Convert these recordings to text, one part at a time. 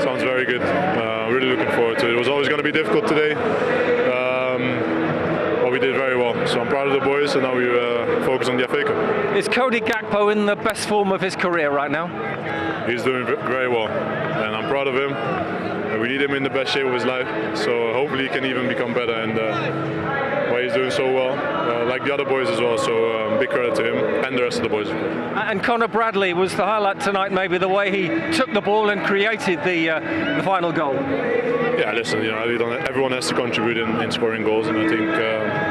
Sounds very good. Really looking forward to it. It was always going to be difficult today, but we did very well. So I'm proud of the boys, and now we focus on the FA Cup. Is Cody Gakpo in the best form of his career right now? He's doing very well, and I'm proud of him. We need him in the best shape of his life, so hopefully he can even become better. And why he's doing so well, like the other boys as well. So big credit to him and the rest of the boys. And Conor Bradley was the highlight tonight, maybe the way he took the ball and created the final goal. Yeah, listen, everyone has to contribute in scoring goals, and I think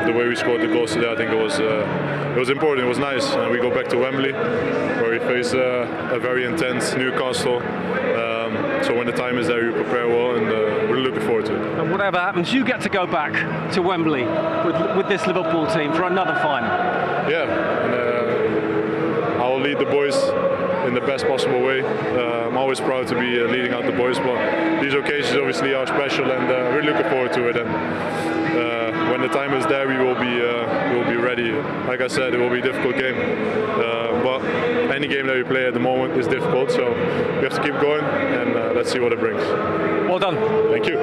the way we scored the goals today, I think it was important. It was nice, and we go back to Wembley, where we face a very intense Newcastle. So when the time is there, we prepare well, and we're looking forward to it. And whatever happens, you get to go back to Wembley with this Liverpool team for another final. Yeah, and I will lead the boys in the best possible way. I'm always proud to be leading out the boys, but these occasions obviously are special, and we're looking forward to it. And when the time is there, we will be ready. Like I said, it will be a difficult game, but any game that we play at the moment is difficult, so we have to keep going, and let's see what it brings. Well done. Thank you.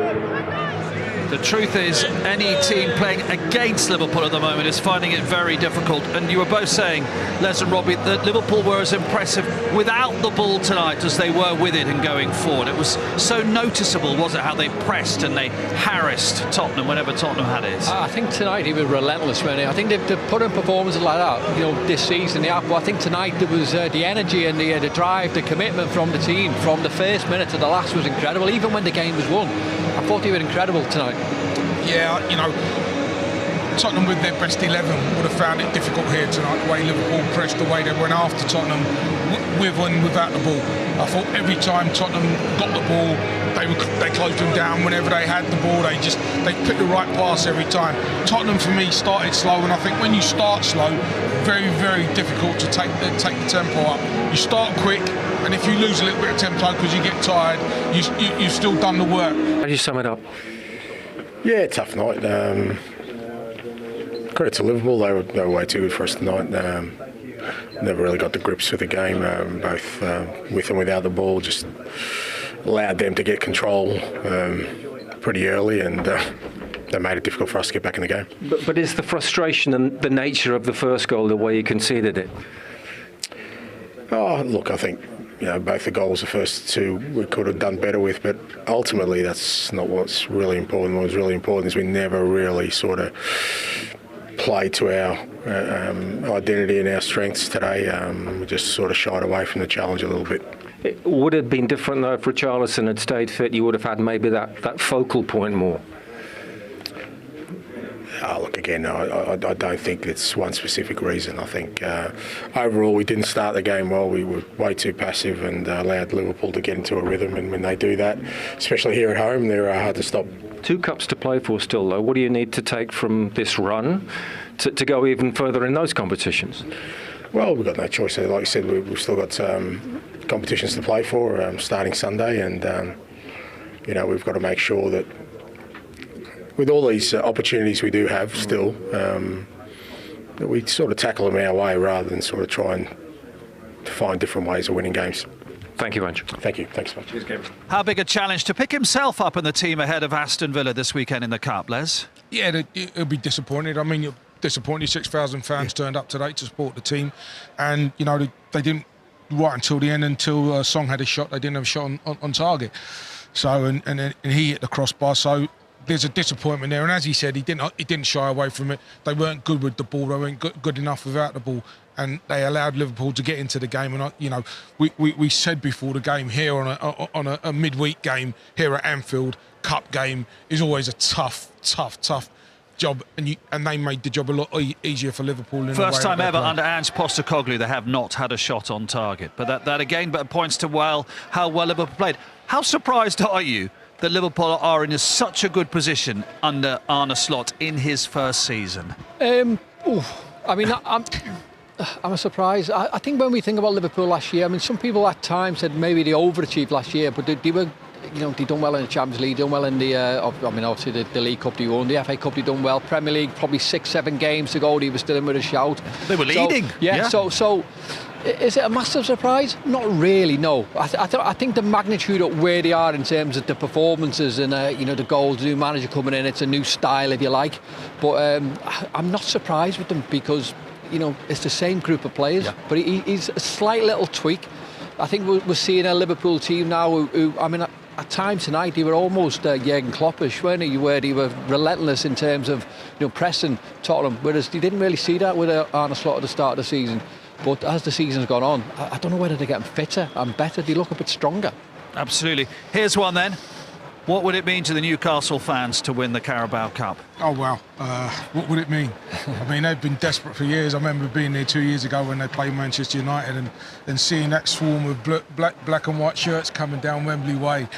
The truth is, any team playing against Liverpool at the moment is finding it very difficult. And you were both saying, Les and Robbie, that Liverpool were as impressive without the ball tonight as they were with it and going forward. It was so noticeable, was it, how they pressed and they harassed Tottenham whenever Tottenham had it? I think tonight he was relentless, really. I think they've put in performances like that, this season. But I think tonight there was the energy and the drive, the commitment from the team from the first minute to the last was incredible. Even when the game was won, I thought they were incredible tonight. Yeah, Tottenham with their best 11 would have found it difficult here tonight, the way Liverpool pressed, the way they went after Tottenham with and without the ball. I thought every time Tottenham got the ball, they closed them down. Whenever they had the ball, they picked the right pass every time. Tottenham, for me, started slow, and I think when you start slow, very, very difficult to take the tempo up. You start quick, and if you lose a little bit of tempo because you get tired, you've still done the work. How do you sum it up? Yeah, tough night. Credit to Liverpool, they were way too good for us tonight. Never really got the grips with the game, both with and without the ball. Just allowed them to get control pretty early, and that made it difficult for us to get back in the game. But is the frustration and the nature of the first goal the way you conceded it? Oh, look, I think both the goals, the first two, we could have done better with, but ultimately that's not what's really important. What's really important is we never really sort of played to our identity and our strengths today. We just sort of shied away from the challenge a little bit. It would have been different though if Richarlison had stayed fit. You would have had maybe that focal point more. Look, again, I don't think it's one specific reason. I think overall we didn't start the game well. We were way too passive and allowed Liverpool to get into a rhythm. And when they do that, especially here at home, they're hard to stop. 2 cups to play for still, though. What do you need to take from this run to go even further in those competitions? Well, we've got no choice. Like you said, we've still got competitions to play for starting Sunday, and we've got to make sure that with all these opportunities we do have still, that we sort of tackle them our way rather than sort of trying to find different ways of winning games. Thank you, Ange. Thank you. Thanks so much. Cheers, Gavin. How big a challenge to pick himself up in the team ahead of Aston Villa this weekend in the Cup, Les? Yeah, it'll be disappointed. I mean, you're disappointed 6,000 fans turned up today to support the team, and they didn't right until the end, until Song had a shot. They didn't have a shot on target. So and he hit the crossbar. So there's a disappointment there, and as he said, he didn't shy away from it. They weren't good with the ball. They weren't good enough without the ball, and they allowed Liverpool to get into the game. And we said before the game here on a midweek game here at Anfield, Cup game is always a tough job, and they made the job a lot easier for Liverpool. First time ever under Ange Postecoglou they have not had a shot on target, but that again points to how well Liverpool played. How surprised are you that Liverpool are in such a good position under Arne Slot in his first season? I'm surprised. I think when we think about Liverpool last year, I mean, some people at times said maybe they overachieved last year, but they were, they done well in the Champions League, done well in the, obviously the League Cup they won, the FA Cup they done well, Premier League probably 6-7 games to go, they were still in with a shout. They were leading. So Is it a massive surprise? Not really, no. I think the magnitude of where they are in terms of the performances and the goals, the new manager coming in, it's a new style if you like. But I'm not surprised with them because it's the same group of players. Yeah. But he's a slight little tweak. I think we're seeing a Liverpool team now who I mean, at times tonight they were almost Jurgen Kloppish, weren't they? Where they were relentless in terms of pressing Tottenham, whereas they didn't really see that with Arne Slot at the start of the season. But as the season's gone on, I don't know whether they're getting fitter and better. They look a bit stronger. Absolutely. Here's one then. What would it mean to the Newcastle fans to win the Carabao Cup? Oh, wow. What would it mean? I mean, they've been desperate for years. I remember being there 2 years ago when they played Manchester United and seeing that swarm of black and white shirts coming down Wembley Way.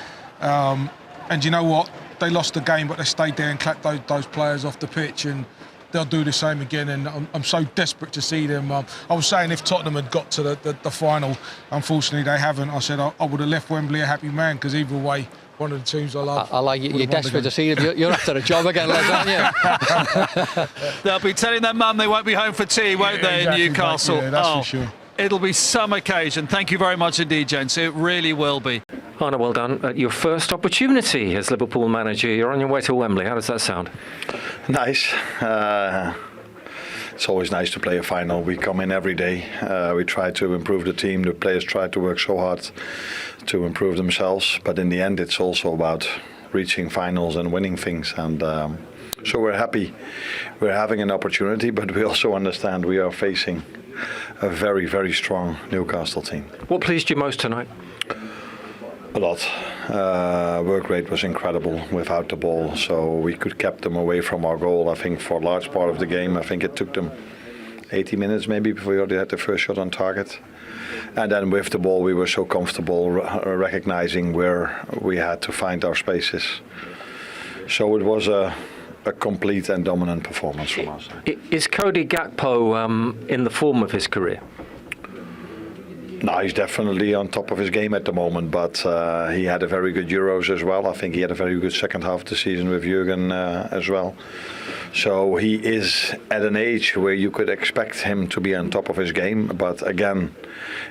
And you know what? They lost the game, but they stayed there and clapped those players off the pitch, and they'll do the same again, and I'm so desperate to see them. I was saying if Tottenham had got to the final, unfortunately they haven't. I said I would have left Wembley a happy man, because either way, one of the teams I love. I like you. You're desperate to see them. You're after a job again, Les, aren't you? They'll be telling their mum they won't be home for tea, won't they, exactly, in Newcastle? Yeah, that's for sure. It'll be some occasion. Thank you very much indeed, gents. It really will be. Arne, well done. Your first opportunity as Liverpool manager. You're on your way to Wembley. How does that sound? Nice. It's always nice to play a final. We come in every day. We try to improve the team. The players try to work so hard to improve themselves. But in the end, it's also about reaching finals and winning things. And so we're happy. We're having an opportunity, but we also understand we are facing a very, very strong Newcastle team. What pleased you most tonight? A lot. Work rate was incredible without the ball, so we could keep them away from our goal. I think for a large part of the game, I think it took them 80 minutes maybe before they had the first shot on target. And then with the ball, we were so comfortable recognizing where we had to find our spaces. So it was a complete and dominant performance from us. Is Cody Gakpo in the form of his career? No, he's definitely on top of his game at the moment, but he had a very good Euros as well. I think he had a very good second half of the season with Jurgen as well. So he is at an age where you could expect him to be on top of his game, but again,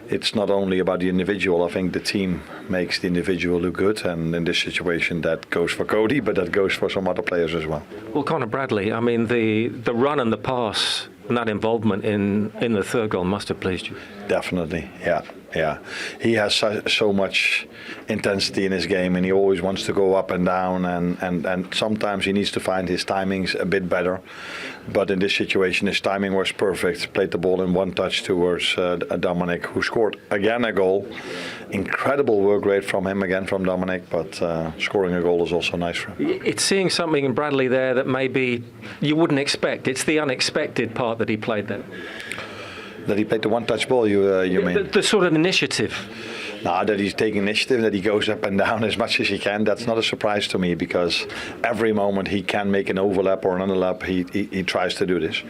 it's not only about the individual. I think the team makes the individual look good, and in this situation that goes for Cody, but that goes for some other players as well. Well, Conor Bradley, I mean, the run and the pass and that involvement in the third goal must have pleased you. Definitely, yeah. He has so much intensity in his game, and he always wants to go up and down, and sometimes he needs to find his timings a bit better. But in this situation, his timing was perfect. Played the ball in one touch towards Dominic, who scored again a goal. Incredible work rate from him again, from Dominic, but scoring a goal is also nice for him. It's seeing something in Bradley there that maybe you wouldn't expect. It's the unexpected part that he played then. That he played the one-touch ball, you mean? The sort of initiative. No, that he's taking initiative, that he goes up and down as much as he can. That's not a surprise to me, because every moment he can make an overlap or an underlap, he tries to do this.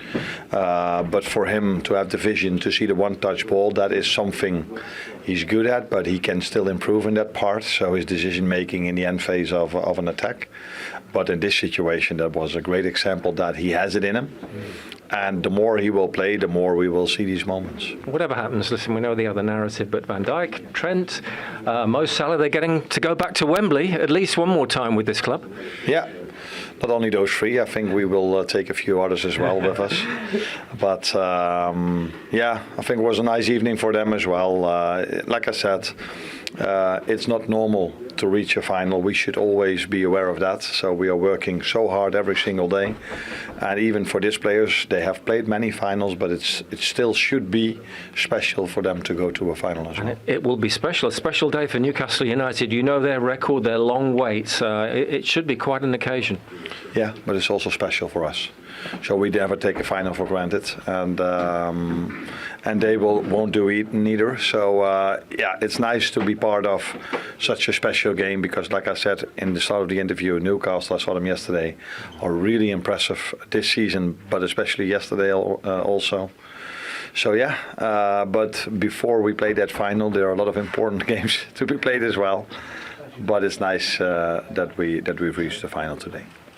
But for him to have the vision to see the one-touch ball, that is something he's good at, but he can still improve in that part. So his decision-making in the end phase of an attack. But in this situation, that was a great example that he has it in him. And the more he will play, the more we will see these moments. Whatever happens, listen, we know the other narrative, but Van Dijk, Trent, Mo Salah, they're getting to go back to Wembley at least one more time with this club. Yeah. Not only those three, I think we will take a few others as well with us. But yeah, I think it was a nice evening for them as well. Like I said, it's not normal to reach a final. We should always be aware of that. So we are working so hard every single day. And even for these players, they have played many finals, but it still should be special for them to go to a final as well. And it will be special. A special day for Newcastle United. You know their record, their long waits. It should be quite an occasion. Yeah, but it's also special for us. So we never take a final for granted, and they won't do it neither. So yeah, it's nice to be part of such a special game, because, like I said in the start of the interview, Newcastle, I saw them yesterday, are really impressive this season, but especially yesterday also. So yeah, but before we play that final, there are a lot of important games to be played as well. But it's nice that we've reached the final today.